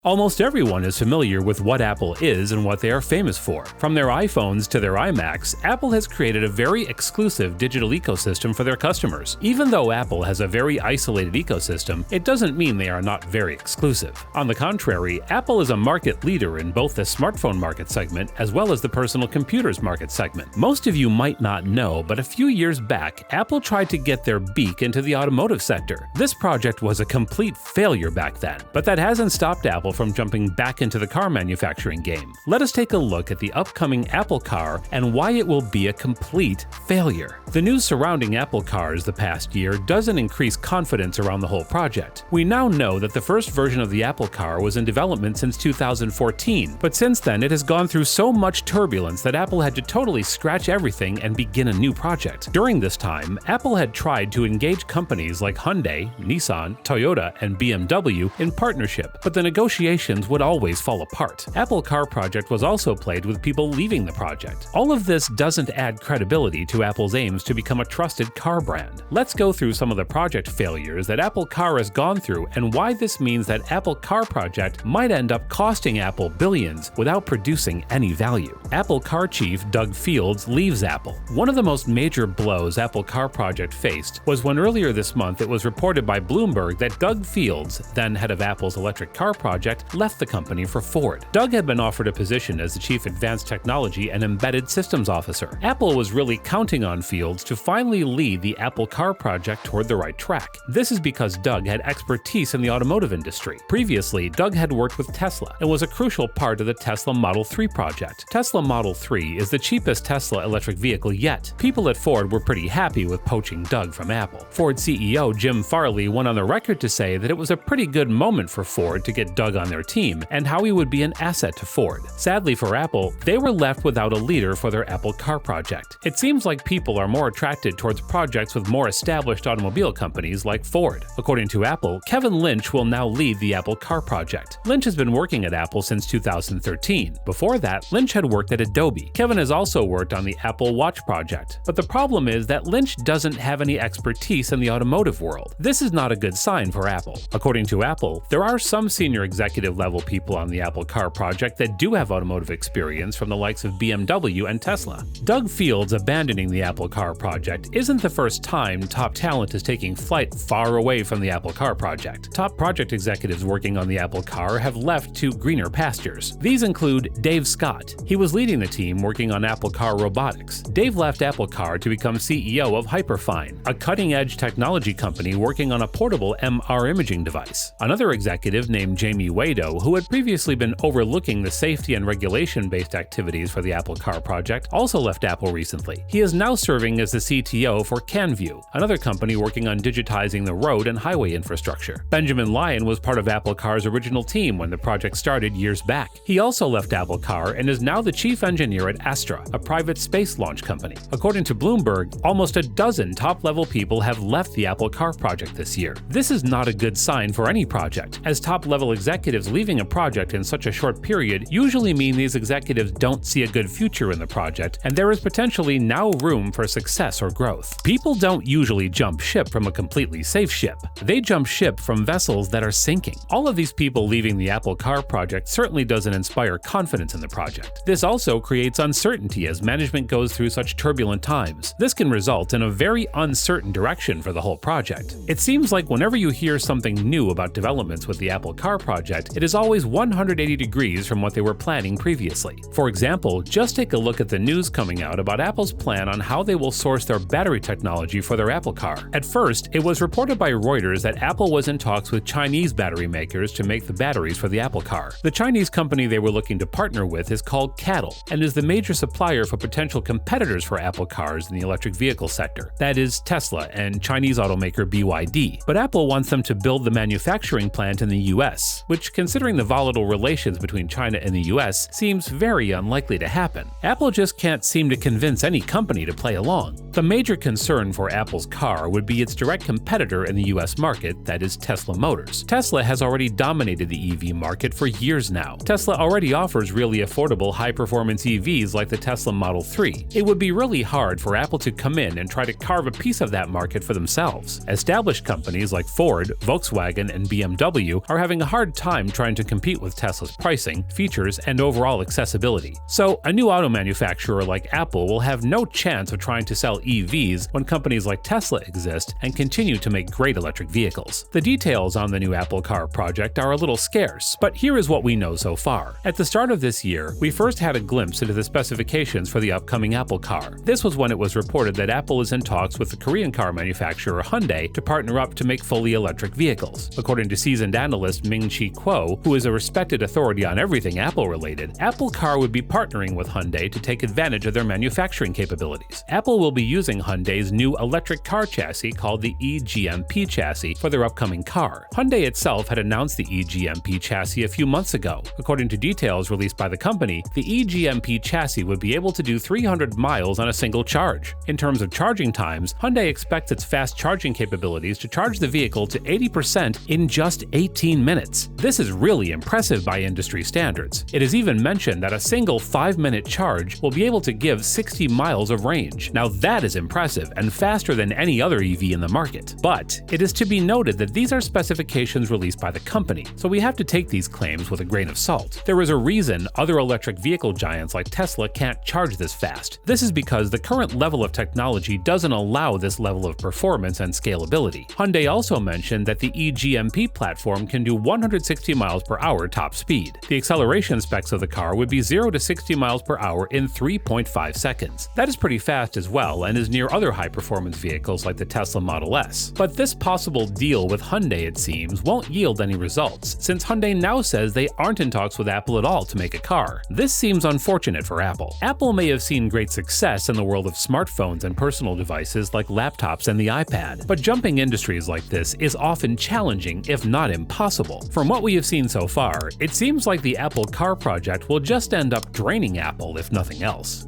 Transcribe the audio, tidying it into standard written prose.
Almost everyone is familiar with what Apple is and what they are famous for. From their iPhones to their iMacs, Apple has created a very exclusive digital ecosystem for their customers. Even though Apple has a very isolated ecosystem, it doesn't mean they are not very exclusive. On the contrary, Apple is a market leader in both the smartphone market segment as well as the personal computers market segment. Most of you might not know, but a few years back, Apple tried to get their beak into the automotive sector. This project was a complete failure back then, but that hasn't stopped Apple from jumping back into the car manufacturing game. Let us take a look at the upcoming Apple Car and why it will be a complete failure. The news surrounding Apple cars the past year doesn't increase confidence around the whole project. We now know that the first version of the Apple Car was in development since 2014, but since then it has gone through so much turbulence that Apple had to totally scratch everything and begin a new project. During this time, Apple had tried to engage companies like Hyundai, Nissan, Toyota, and BMW in partnership, but the negotiations would always fall apart. Apple Car project was also plagued with people leaving the project. All of this doesn't add credibility to Apple's aims to become a trusted car brand. Let's go through some of the project failures that Apple Car has gone through and why this means that Apple Car project might end up costing Apple billions without producing any value. Apple Car chief Doug Fields leaves Apple. One of the most major blows Apple Car project faced was when earlier this month it was reported by Bloomberg that Doug Fields, then head of Apple's electric car project, left the company for Ford. Doug had been offered a position as the chief advanced technology and embedded systems officer. Apple was really counting on Fields to finally lead the Apple Car project toward the right track. This is because Doug had expertise in the automotive industry. Previously, Doug had worked with Tesla and was a crucial part of the Tesla Model 3 project. Tesla Model 3 is the cheapest Tesla electric vehicle yet. People at Ford were pretty happy with poaching Doug from Apple. Ford CEO Jim Farley went on the record to say that it was a pretty good moment for Ford to get Doug on their team and how he would be an asset to Ford. Sadly for Apple, they were left without a leader for their Apple Car project. It seems like people are more attracted towards projects with more established automobile companies like Ford. According to Apple, Kevin Lynch will now lead the Apple Car project. Lynch has been working at Apple since 2013. Before that, Lynch had worked at Adobe. Kevin has also worked on the Apple Watch project. But the problem is that Lynch doesn't have any expertise in the automotive world. This is not a good sign for Apple. According to Apple, there are some senior executive level people on the Apple Car project that do have automotive experience from the likes of BMW and Tesla. Doug Fields abandoning the Apple Car project isn't the first time top talent is taking flight far away from the Apple Car project. Top project executives working on the Apple Car have left to greener pastures. These include Dave Scott. He was leading the team working on Apple Car robotics. Dave left Apple Car to become CEO of Hyperfine, a cutting-edge technology company working on a portable MR imaging device. Another executive named Jamie Wado, who had previously been overlooking the safety and regulation-based activities for the Apple Car project, also left Apple recently. He is now serving as the CTO for CanView, another company working on digitizing the road and highway infrastructure. Benjamin Lyon was part of Apple Car's original team when the project started years back. He also left Apple Car and is now the chief engineer at Astra, a private space launch company. According to Bloomberg, almost a dozen top-level people have left the Apple Car project this year. This is not a good sign for any project, as top-level executives leaving a project in such a short period usually mean these executives don't see a good future in the project, and there is potentially now room for success or growth. People don't usually jump ship from a completely safe ship. They jump ship from vessels that are sinking. All of these people leaving the Apple Car project certainly doesn't inspire confidence in the project. This also creates uncertainty as management goes through such turbulent times. This can result in a very uncertain direction for the whole project. It seems like whenever you hear something new about developments with the Apple Car project, it is always 180 degrees from what they were planning previously. For example, just take a look at the news coming out about Apple's plan on how they will source their battery technology for their Apple Car. At first, it was reported by Reuters that Apple was in talks with Chinese battery makers to make the batteries for the Apple Car. The Chinese company they were looking to partner with is called CATL and is the major supplier for potential competitors for Apple cars in the electric vehicle sector. That is Tesla and Chinese automaker BYD. But Apple wants them to build the manufacturing plant in the US, which, considering the volatile relations between China and the US, seems very unlikely to happen. Apple just can't seem to convince any company to play along. The major concern for Apple's car would be its direct competitor in the US market, that is Tesla Motors. Tesla has already dominated the EV market for years now. Tesla already offers really affordable high-performance EVs like the Tesla Model 3. It would be really hard for Apple to come in and try to carve a piece of that market for themselves. Established companies like Ford, Volkswagen, and BMW are having a hard time time trying to compete with Tesla's pricing, features, and overall accessibility. So, a new auto manufacturer like Apple will have no chance of trying to sell EVs when companies like Tesla exist and continue to make great electric vehicles. The details on the new Apple Car project are a little scarce, but here is what we know so far. At the start of this year, we first had a glimpse into the specifications for the upcoming Apple Car. This was when it was reported that Apple is in talks with the Korean car manufacturer Hyundai to partner up to make fully electric vehicles. According to seasoned analyst Ming-Chi Kuo, who is a respected authority on everything Apple-related, Apple Car would be partnering with Hyundai to take advantage of their manufacturing capabilities. Apple will be using Hyundai's new electric car chassis called the eGMP chassis for their upcoming car. Hyundai itself had announced the eGMP chassis a few months ago. According to details released by the company, the eGMP chassis would be able to do 300 miles on a single charge. In terms of charging times, Hyundai expects its fast charging capabilities to charge the vehicle to 80% in just 18 minutes. This is really impressive by industry standards. It is even mentioned that a single 5-minute charge will be able to give 60 miles of range. Now that is impressive and faster than any other EV in the market. But it is to be noted that these are specifications released by the company, so we have to take these claims with a grain of salt. There is a reason other electric vehicle giants like Tesla can't charge this fast. This is because the current level of technology doesn't allow this level of performance and scalability. Hyundai also mentioned that the eGMP platform can do 160 miles per hour top speed. The acceleration specs of the car would be 0 to 60 miles per hour in 3.5 seconds. That is pretty fast as well and is near other high-performance vehicles like the Tesla Model S. But this possible deal with Hyundai, it seems, won't yield any results, since Hyundai now says they aren't in talks with Apple at all to make a car. This seems unfortunate for Apple. Apple may have seen great success in the world of smartphones and personal devices like laptops and the iPad, but jumping industries like this is often challenging, if not impossible. From what we have seen so far, it seems like the Apple Car project will just end up draining Apple if nothing else.